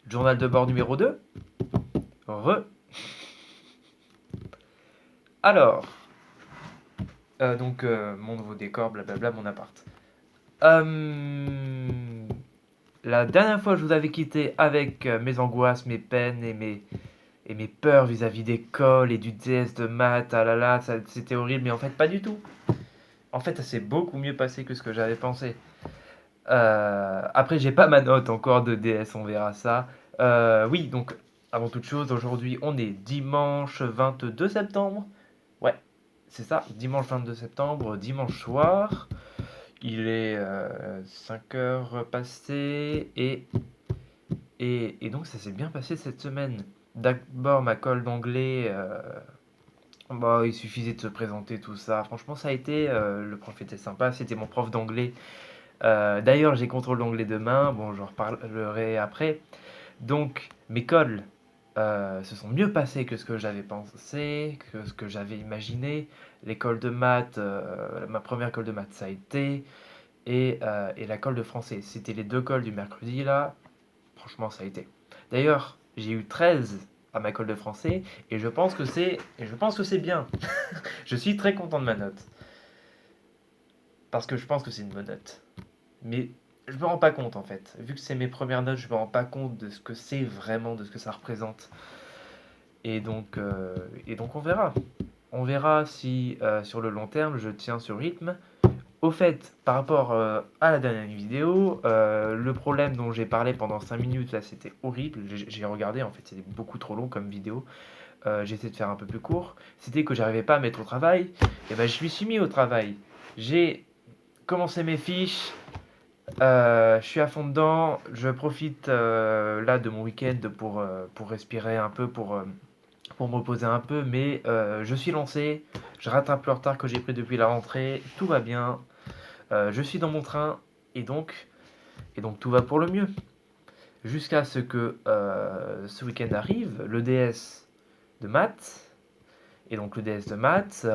Journal de bord numéro 2. Re. Alors, mon nouveau décor, blablabla, mon appart. La dernière fois, je vous avais quitté avec mes angoisses, mes peines et mes peurs vis-à-vis d'école et du DS de maths. Ah là là, c'était horrible, mais en fait, pas du tout. En fait, ça s'est beaucoup mieux passé que ce que j'avais pensé. Après, j'ai pas ma note encore de DS, on verra ça. Oui, donc, avant toute chose, aujourd'hui, on est dimanche 22 septembre. Ouais, c'est ça, dimanche 22 septembre, dimanche soir. Il est 5 heures passées et donc ça s'est bien passé cette semaine. D'abord, ma colle d'anglais, bah, il suffisait de se présenter tout ça. Franchement, ça a été, le prof était sympa, c'était mon prof d'anglais. D'ailleurs, j'ai contrôle d'anglais demain, bon, j'en reparlerai après. Donc, mes calls se sont mieux passés que ce que j'avais pensé, que ce que j'avais imaginé. L'école de maths, ma première colle de maths, ça a été. Et la colle de français. C'était les deux colles du mercredi là. Franchement, ça a été. D'ailleurs, j'ai eu 13 à ma colle de français et je pense que c'est bien. Je suis très content de ma note parce que je pense que c'est une bonne note. Mais je me rends pas compte en fait. Vu que c'est mes premières notes, je me rends pas compte de ce que c'est vraiment, de ce que ça représente. Et donc, euh, et donc on verra. On verra si sur le long terme je tiens ce rythme. Au fait, par rapport à la dernière vidéo, le problème dont j'ai parlé pendant 5 minutes, là, c'était horrible. J'ai regardé, en fait, c'était beaucoup trop long comme vidéo. J'ai essayé de faire un peu plus court. C'était que j'arrivais pas à mettre au travail. Et ben, je me suis mis au travail. J'ai commencé mes fiches. Je suis à fond dedans. Je profite là de mon week-end pour respirer un peu, pour me reposer un peu. Mais je suis lancé. Je rattrape le retard que j'ai pris depuis la rentrée. Tout va bien. Je suis dans mon train et donc tout va pour le mieux. Jusqu'à ce que ce week-end arrive, le DS de maths. Et donc le DS de maths,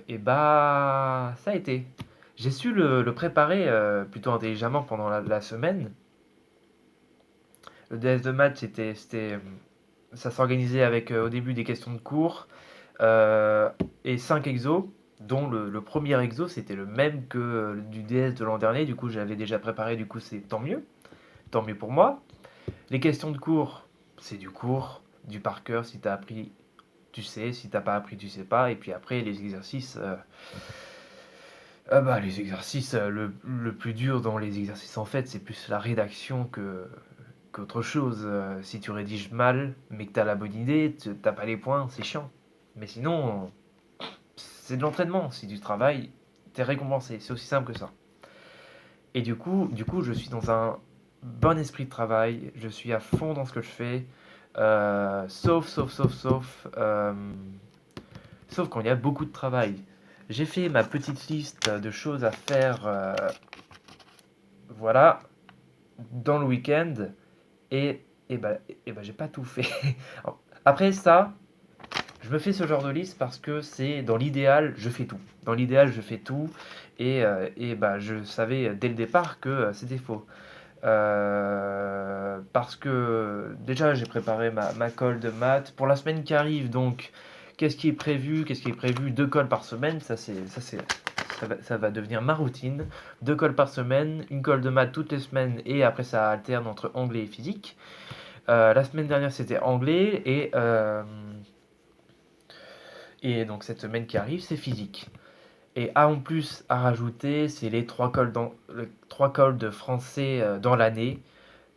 et bah ça a été. J'ai su le préparer plutôt intelligemment pendant la semaine. Le DS de maths, ça s'organisait avec au début des questions de cours euh, et 5 exos, dont le premier exo c'était le même que du DS de l'an dernier. Du coup, j'avais déjà préparé, du coup, c'est tant mieux pour moi. Les questions de cours, c'est du cours, du par cœur. Si t'as appris, tu sais. Si t'as pas appris, tu sais pas. Et puis après, les exercices, les exercices, le plus dur dans les exercices, en fait, c'est plus la rédaction qu'autre chose. Si tu rédiges mal, mais que t'as la bonne idée, t'as pas les points, c'est chiant. Mais sinon, c'est de l'entraînement. Si tu travailles, t'es récompensé. C'est aussi simple que ça. Et du coup, je suis dans un bon esprit de travail. Je suis à fond dans ce que je fais. Sauf quand il y a beaucoup de travail. J'ai fait ma petite liste de choses à faire, voilà, dans le week-end. Et, et j'ai pas tout fait. Après ça, je me fais ce genre de liste parce que c'est dans l'idéal, je fais tout. Dans l'idéal, je fais tout. Je savais dès le départ que c'était faux. Parce que déjà j'ai préparé ma colle de maths pour la semaine qui arrive. Donc qu'est-ce qui est prévu? Qu'est-ce qui est prévu? Deux colles par semaine, ça va devenir ma routine. Deux colles par semaine, une colle de maths toutes les semaines et après ça alterne entre anglais et physique. La semaine dernière c'était anglais et donc cette semaine qui arrive c'est physique. Et en plus à rajouter, c'est les trois colles de français dans l'année.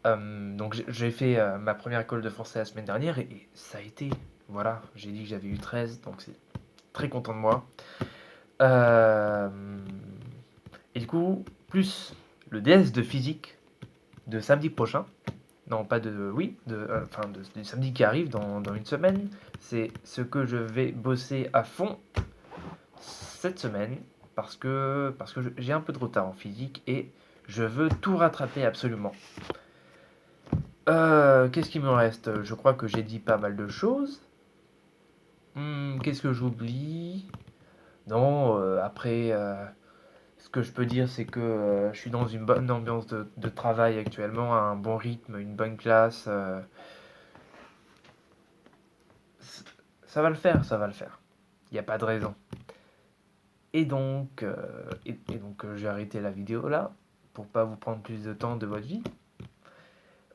Donc j'ai fait ma première école de français la semaine dernière et ça a été, voilà, j'ai dit que j'avais eu 13, donc c'est très content de moi. Euh, et du coup, plus le DS de physique de samedi prochain, non pas de, oui, du samedi qui arrive dans une semaine, c'est ce que je vais bosser à fond cette semaine parce que j'ai un peu de retard en physique et je veux tout rattraper absolument. Qu'est-ce qu'il me reste? Je crois que j'ai dit pas mal de choses. Qu'est-ce que j'oublie? Non, après, Ce que je peux dire, c'est que je suis dans une bonne ambiance de travail actuellement, un bon rythme, une bonne classe. Ça va le faire, ça va le faire. Il n'y a pas de raison. Et donc, j'ai arrêté la vidéo là, pour pas vous prendre plus de temps de votre vie.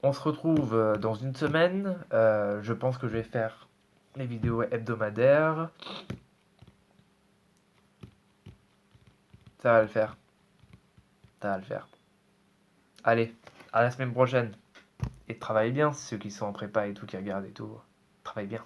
On se retrouve dans une semaine. Je pense que je vais faire les vidéos hebdomadaires. Ça va le faire. Ça va le faire. Allez, à la semaine prochaine. Et travaillez bien, ceux qui sont en prépa et tout, qui regardent et tout. Travaillez bien.